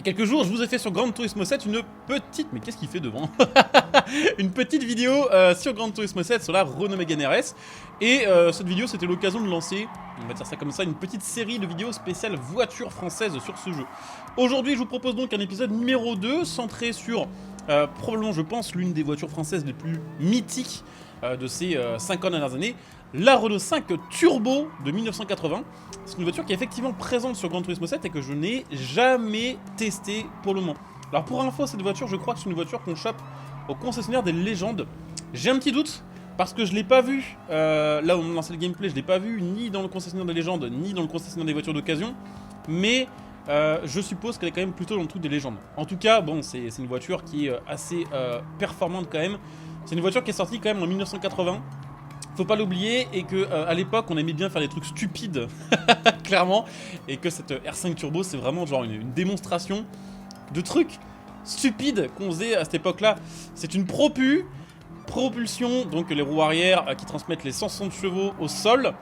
Il y a quelques jours, je vous ai fait sur Gran Turismo 7 une petite... Mais qu'est-ce qu'il fait devant? Une petite vidéo sur Gran Turismo 7 sur la Renault Mégane RS. Et cette vidéo, c'était l'occasion de lancer, on va dire ça comme ça, une petite série de vidéos spéciales voitures françaises sur ce jeu. Aujourd'hui, je vous propose donc un épisode numéro 2, centré sur, probablement, je pense, l'une des voitures françaises les plus mythiques de ces 5 dernières années. La Renault 5 Turbo de 1980. C'est une voiture qui est effectivement présente sur Gran Turismo 7 et que je n'ai jamais testée pour le moment. Alors pour info, cette voiture, je crois que c'est une voiture qu'on chope au concessionnaire des légendes. J'ai un petit doute parce que je ne l'ai pas vue, là où on a lancé le gameplay, je ne l'ai pas vue ni dans le concessionnaire des légendes, ni dans le concessionnaire des voitures d'occasion. Mais je suppose qu'elle est quand même plutôt dans le truc des légendes. En tout cas, bon, c'est une voiture qui est assez performante quand même. C'est une voiture qui est sortie quand même en 1980. Faut pas l'oublier, et que à l'époque on aimait bien faire des trucs stupides, clairement, et que cette R5 Turbo c'est vraiment genre une démonstration de trucs stupides qu'on faisait à cette époque-là. C'est une propulsion, donc les roues arrière qui transmettent les 160 chevaux au sol.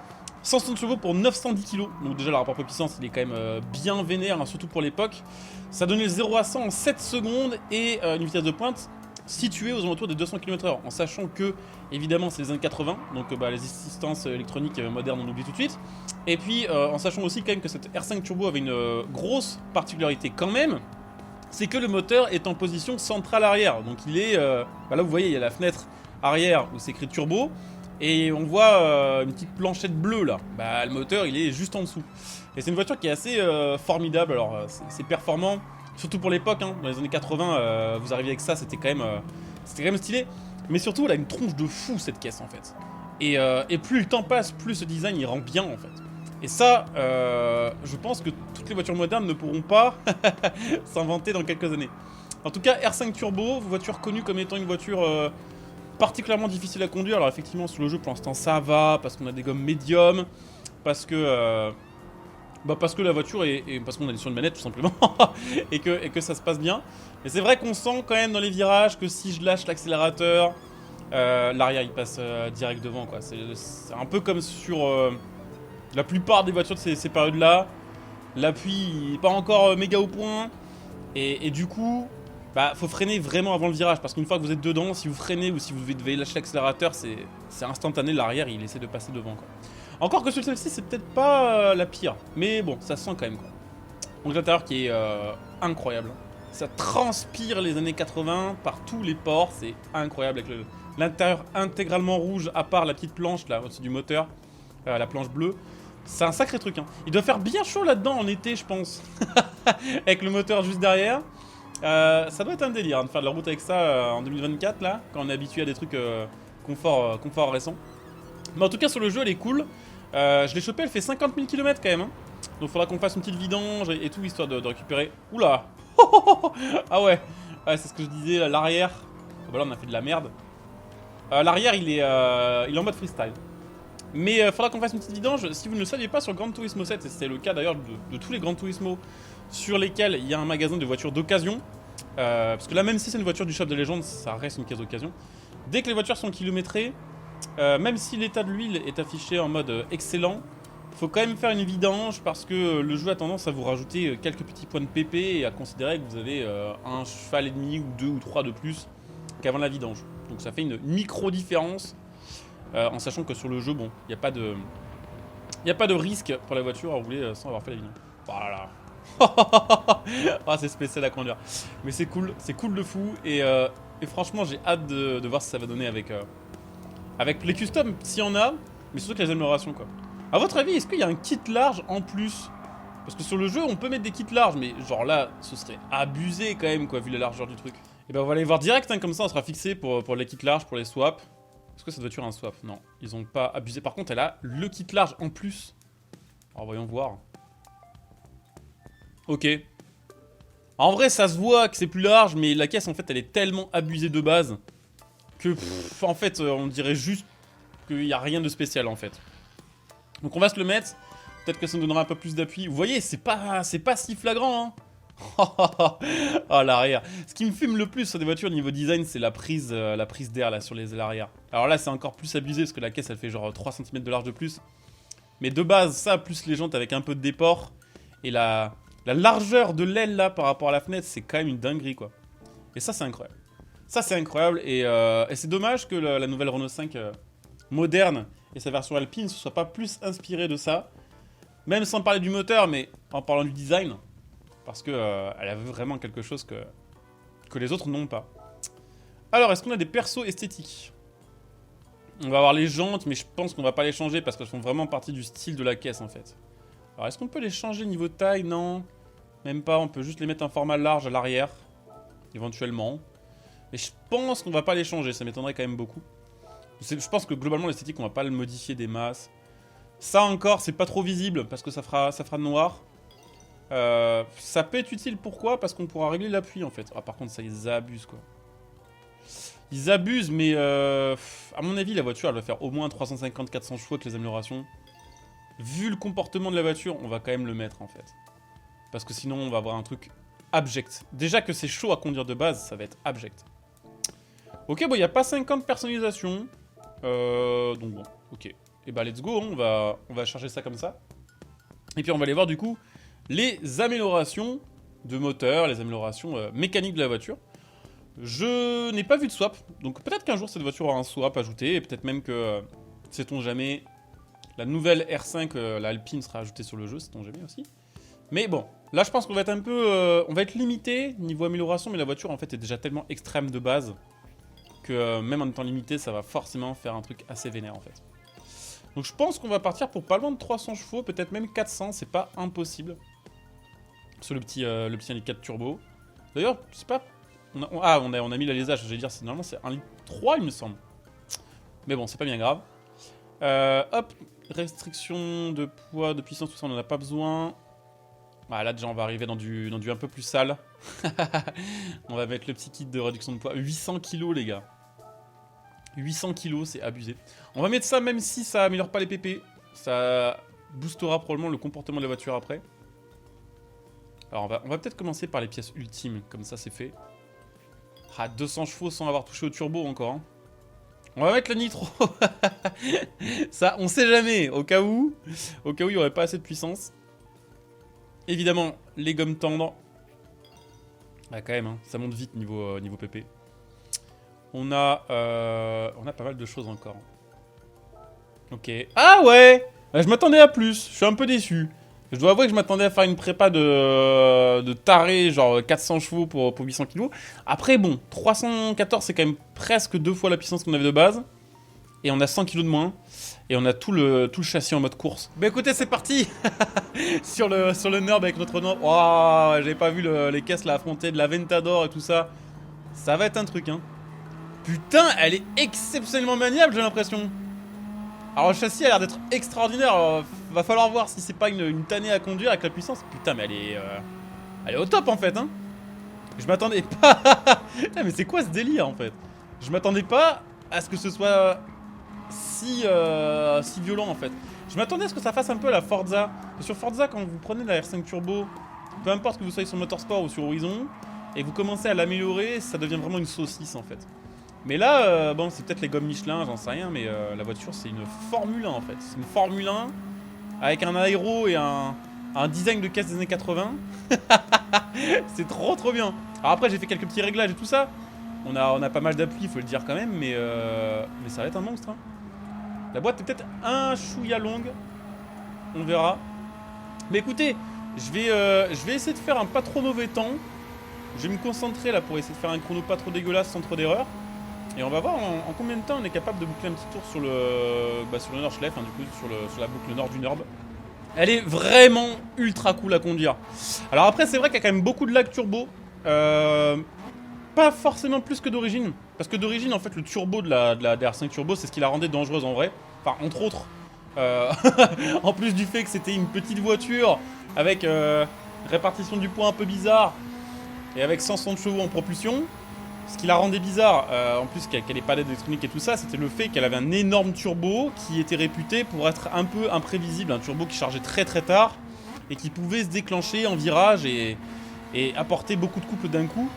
160 chevaux pour 910 kg, donc déjà le rapport poids-puissance il est quand même bien vénère, hein, surtout pour l'époque. Ça donnait le 0 à 100 en 7 secondes et une vitesse de pointe situé aux alentours des 200 km/h, en sachant que, évidemment, c'est les années 80, donc les assistances électroniques modernes, on oublie tout de suite. Et puis, en sachant aussi quand même que cette R5 Turbo avait une grosse particularité quand même, c'est que le moteur est en position centrale arrière. Donc il est, là vous voyez, il y a la fenêtre arrière où c'est écrit Turbo, et on voit une petite planchette bleue là. Le moteur, il est juste en dessous. Et c'est une voiture qui est assez formidable, alors c'est performant. Surtout pour l'époque, hein, dans les années 80, vous arriviez avec ça, c'était quand même stylé. Mais surtout, elle a une tronche de fou cette caisse en fait. Et plus le temps passe, plus ce design il rend bien en fait. Et ça, je pense que toutes les voitures modernes ne pourront pas s'inventer dans quelques années. En tout cas, R5 Turbo, voiture connue comme étant une voiture particulièrement difficile à conduire. Alors effectivement, sur le jeu pour l'instant ça va, parce qu'on a des gommes médium, parce que la voiture parce qu'on est sur une manette tout simplement et que ça se passe bien. Mais c'est vrai qu'on sent quand même dans les virages que si je lâche l'accélérateur, l'arrière il passe direct devant quoi. C'est un peu comme sur la plupart des voitures de ces périodes-là. L'appui n'est pas encore méga au point et du coup, faut freiner vraiment avant le virage parce qu'une fois que vous êtes dedans, si vous freinez ou si vous devez lâcher l'accélérateur, c'est instantané. L'arrière il essaie de passer devant quoi. Encore que sur celle-ci, c'est peut-être pas la pire. Mais bon, ça se sent quand même, quoi. Donc l'intérieur qui est incroyable. Ça transpire les années 80 par tous les pores. C'est incroyable avec l'intérieur intégralement rouge, à part la petite planche, là, au-dessus du moteur. La planche bleue. C'est un sacré truc, hein. Il doit faire bien chaud là-dedans en été, je pense. Avec le moteur juste derrière. Ça doit être un délire, hein, de faire de la route avec ça en 2024, là. Quand on est habitué à des trucs confort récent. Mais en tout cas, sur le jeu, elle est cool. Je l'ai chopé, elle fait 50 000 km quand même. Hein. Donc faudra qu'on fasse une petite vidange et tout, histoire de récupérer. Oula. Ah ouais, c'est ce que je disais, l'arrière. Là, on a fait de la merde. L'arrière, il est en mode freestyle. Mais faudra qu'on fasse une petite vidange. Si vous ne le saviez pas, sur Gran Turismo 7, et c'était le cas d'ailleurs de tous les Gran Turismo sur lesquels il y a un magasin de voitures d'occasion. Parce que là, même si c'est une voiture du shop de légende, ça reste une caisse d'occasion. Dès que les voitures sont kilométrées, même si l'état de l'huile est affiché en mode excellent, faut quand même faire une vidange parce que le jeu a tendance à vous rajouter quelques petits points de PP et à considérer que vous avez un cheval et demi ou 2 ou 3 de plus qu'avant la vidange. Donc ça fait une micro différence en sachant que sur le jeu, bon, il n'y a pas de risque pour la voiture à rouler sans avoir fait la vidange. Voilà. Ah, c'est spécial à conduire. Mais c'est cool de fou et franchement j'ai hâte de voir ce que ça va donner avec les customs, s'il y en a, mais surtout que les améliorations quoi. A votre avis, est-ce qu'il y a un kit large en plus? Parce que sur le jeu, on peut mettre des kits larges, mais genre là, ce serait abusé quand même quoi, vu la largeur du truc. Et on va aller voir direct, hein, comme ça on sera fixé pour les kits larges, pour les swaps. Est-ce que cette voiture a un swap? Non, ils ont pas abusé. Par contre, elle a le kit large en plus. Alors voyons voir. Ok. En vrai, ça se voit que c'est plus large, mais la caisse en fait, elle est tellement abusée de base que en fait, on dirait juste qu'il n'y a rien de spécial en fait. Donc on va se le mettre. Peut-être que ça nous donnera un peu plus d'appui. Vous voyez, c'est pas si flagrant, hein. Oh l'arrière. Ce qui me fume le plus sur des voitures niveau design, c'est la prise d'air là sur les ailes arrière. Alors là, c'est encore plus abusé parce que la caisse elle fait genre 3 cm de large de plus. Mais de base, ça plus les jantes avec un peu de déport et la La largeur de l'aile là par rapport à la fenêtre, c'est quand même une dinguerie quoi. Et ça c'est incroyable. Ça c'est incroyable et c'est dommage que la nouvelle Renault 5 moderne et sa version Alpine ne soit pas plus inspirée de ça. Même sans parler du moteur, mais en parlant du design. Parce que elle avait vraiment quelque chose que les autres n'ont pas. Alors, est-ce qu'on a des persos esthétiques? On va avoir les jantes, mais je pense qu'on va pas les changer parce qu'elles font vraiment partie du style de la caisse en fait. Alors, est-ce qu'on peut les changer niveau taille? Non. Même pas, on peut juste les mettre en format large à l'arrière. Éventuellement. Mais je pense qu'on va pas les changer, ça m'étonnerait quand même beaucoup. Je pense que globalement l'esthétique on va pas le modifier des masses. Ça encore c'est pas trop visible parce que ça fera noir. Ça peut être utile pourquoi? Parce qu'on pourra régler l'appui en fait. Ah par contre ça ils abusent quoi. Ils abusent mais à mon avis la voiture elle va faire au moins 350-400 chevaux avec les améliorations. Vu le comportement de la voiture on va quand même le mettre en fait. Parce que sinon on va avoir un truc abject. Déjà que c'est chaud à conduire de base ça va être abject. Ok bon il n'y a pas 50 personnalisations. Donc bon ok. Et bah let's go, hein, on va charger ça comme ça. Et puis on va aller voir du coup les améliorations de moteur, les améliorations mécaniques de la voiture. Je n'ai pas vu de swap, donc peut-être qu'un jour cette voiture aura un swap ajouté, et peut-être même que, sait-on jamais, la nouvelle R5, la Alpine sera ajoutée sur le jeu, sait-on jamais aussi. Mais bon, là je pense qu'on va être un peu, on va être limité niveau amélioration, mais la voiture en fait est déjà tellement extrême de base que même en étant limité, ça va forcément faire un truc assez vénère en fait. Donc je pense qu'on va partir pour pas loin de 300 chevaux, peut-être même 400, c'est pas impossible. Sur le petit handicap turbo. D'ailleurs, c'est pas... on a mis l'alésage, j'allais dire, normalement c'est 1,3 litre il me semble. Mais bon, c'est pas bien grave. Hop, restriction de poids, de puissance, tout ça on en a pas besoin. Ah, là déjà on va arriver dans du un peu plus sale. On va mettre le petit kit de réduction de poids. 800 kg les gars. 800 kg, c'est abusé. On va mettre ça même si ça améliore pas les PP. Ça boostera probablement le comportement de la voiture après. Alors on va peut-être commencer par les pièces ultimes, comme ça c'est fait. Ah, 200 chevaux sans avoir touché au turbo encore. Hein. On va mettre le nitro. Ça, on sait jamais, au cas où il n'y aurait pas assez de puissance. Évidemment, les gommes tendres. Ah quand même, hein, ça monte vite niveau PP. On a pas mal de choses encore. Ok. Ah ouais! Je m'attendais à plus. Je suis un peu déçu. Je dois avouer que je m'attendais à faire une prépa de taré, genre 400 chevaux pour 800 kg. Après, bon, 314, c'est quand même presque 2 fois la puissance qu'on avait de base. Et on a 100 kg de moins. Et on a tout le châssis en mode course. Bah écoutez, c'est parti. sur le Nurb avec notre Nurb. Oh, j'avais pas vu les caisses là affronter de la Ventador et tout ça. Ça va être un truc, hein. Putain, elle est exceptionnellement maniable, j'ai l'impression. Alors le châssis a l'air d'être extraordinaire. Alors, va falloir voir si c'est pas une tannée à conduire avec la puissance. Putain, mais elle est au top en fait, hein. Je m'attendais pas. Putain, mais c'est quoi ce délire en fait? Je m'attendais pas à ce que ce soit si violent en fait. Je m'attendais à ce que ça fasse un peu la Forza. Et sur Forza, quand vous prenez la R5 Turbo, peu importe que vous soyez sur Motorsport ou sur Horizon, et que vous commencez à l'améliorer, ça devient vraiment une saucisse en fait. Mais là, bon, c'est peut-être les gommes Michelin, j'en sais rien, mais la voiture, c'est une Formule 1 en fait. C'est une Formule 1 avec un aéro et un design de caisse des années 80. C'est trop bien. Alors après, j'ai fait quelques petits réglages et tout ça. On a pas mal d'appui, il faut le dire quand même, mais ça va être un monstre. Hein. La boîte est peut-être un chouïa longue. On verra. Mais écoutez, je vais essayer de faire un pas trop mauvais temps. Je vais me concentrer là pour essayer de faire un chrono pas trop dégueulasse sans trop d'erreurs. Et on va voir en combien de temps on est capable de boucler un petit tour sur le Nordschleife, hein, du coup, sur la boucle nord du Nurb. Elle est vraiment ultra cool à conduire. Alors après, c'est vrai qu'il y a quand même beaucoup de lag turbo. Pas forcément plus que d'origine. Parce que d'origine, en fait, le turbo de la R5 Turbo, c'est ce qui la rendait dangereuse en vrai. Enfin, entre autres. En plus du fait que c'était une petite voiture avec répartition du poids un peu bizarre. Et avec 160 chevaux en propulsion. Ce qui la rendait bizarre, en plus qu'elle n'ait pas d'aide électronique et tout ça, c'était le fait qu'elle avait un énorme turbo qui était réputé pour être un peu imprévisible. Un turbo qui chargeait très tard et qui pouvait se déclencher en virage et apporter beaucoup de couple d'un coup.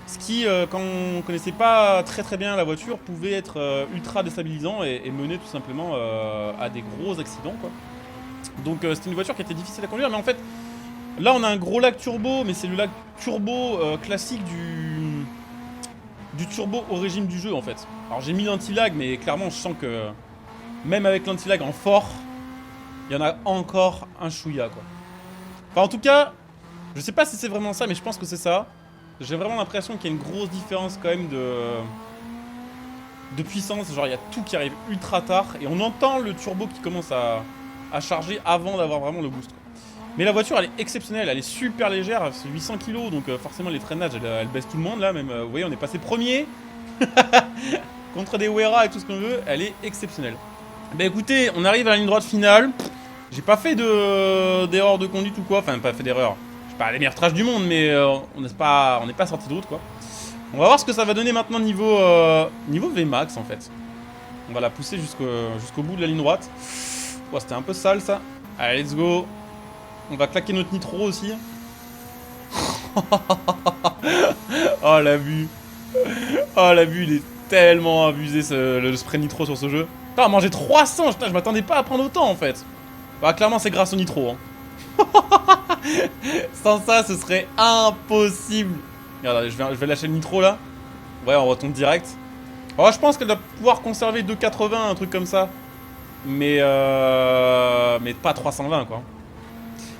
Ce qui, quand on connaissait pas très bien la voiture, pouvait être ultra déstabilisant et mener tout simplement à des gros accidents, quoi. Donc c'était une voiture qui était difficile à conduire, mais en fait, Là, on a un gros lac turbo, mais c'est le lac turbo classique du turbo au régime du jeu, en fait. Alors, j'ai mis l'anti-lag, mais clairement, je sens que même avec l'anti-lag en fort, il y en a encore un chouïa, quoi. Enfin, en tout cas, je sais pas si c'est vraiment ça, mais je pense que c'est ça. J'ai vraiment l'impression qu'il y a une grosse différence quand même de puissance. Genre, il y a tout qui arrive ultra tard, et on entend le turbo qui commence à charger avant d'avoir vraiment le boost, quoi. Mais la voiture, elle est exceptionnelle, elle est super légère, c'est 800 kg, donc forcément les freinages, elle baisse tout le monde là, même, vous voyez, on est passé premier contre des Wera et tout ce qu'on veut, elle est exceptionnelle. Bah écoutez, on arrive à la ligne droite finale, j'ai pas fait d'erreur de conduite ou quoi, enfin pas fait d'erreur, j'ai pas les meilleurs trash du monde, mais on n'est pas sorti de route quoi. On va voir ce que ça va donner maintenant niveau VMAX en fait. On va la pousser jusqu'au bout de la ligne droite. Oh, c'était un peu sale ça. Allez, let's go. On va claquer notre nitro aussi. Oh la vue. Oh la vue, il est tellement abusé le spray nitro sur ce jeu. Putain, manger 300, putain, je m'attendais pas à prendre autant en fait. Bah clairement c'est grâce au nitro. Hein. Sans ça, ce serait impossible. Regarde, je vais lâcher le nitro là. Ouais, on retombe direct. Oh, je pense qu'elle doit pouvoir conserver 2,80, un truc comme ça. Mais pas 320 quoi.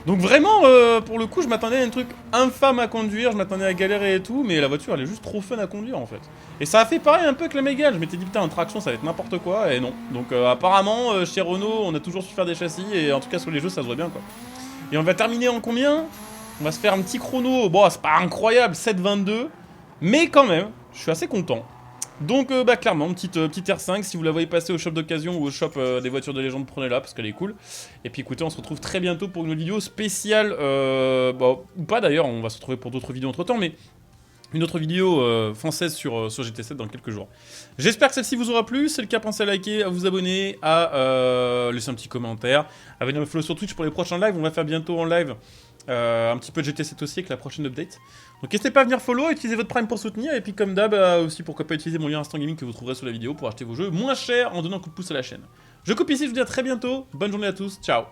Donc vraiment, pour le coup, je m'attendais à un truc infâme à conduire, je m'attendais à galérer et tout, mais la voiture, elle est juste trop fun à conduire, en fait. Et ça a fait pareil un peu que la Mégane, je m'étais dit, putain, en traction, ça va être n'importe quoi, et non. Donc apparemment, chez Renault, on a toujours su faire des châssis, et en tout cas, sur les jeux, ça se voit bien, quoi. Et on va terminer en combien? On va se faire un petit chrono, bon, c'est pas incroyable, 7,22, mais quand même, je suis assez content. Donc bah clairement, petite R5, si vous la voyez passer au shop d'occasion ou au shop des voitures de légende, prenez-la parce qu'elle est cool. Et puis écoutez, on se retrouve très bientôt pour une vidéo spéciale, bah, ou pas d'ailleurs, on va se retrouver pour d'autres vidéos entre temps, mais une autre vidéo française sur GT7 dans quelques jours. J'espère que celle-ci vous aura plu, si c'est le cas, pensez à liker, à vous abonner, à laisser un petit commentaire, à venir me follow sur Twitch pour les prochains lives, on va faire bientôt en live un petit peu de GT7 aussi avec la prochaine update. Donc n'hésitez pas à venir follow, utilisez votre Prime pour soutenir, et puis comme d'hab, aussi pourquoi pas utiliser mon lien Instant Gaming que vous trouverez sous la vidéo pour acheter vos jeux moins chers en donnant un coup de pouce à la chaîne. Je coupe ici, je vous dis à très bientôt, bonne journée à tous, ciao.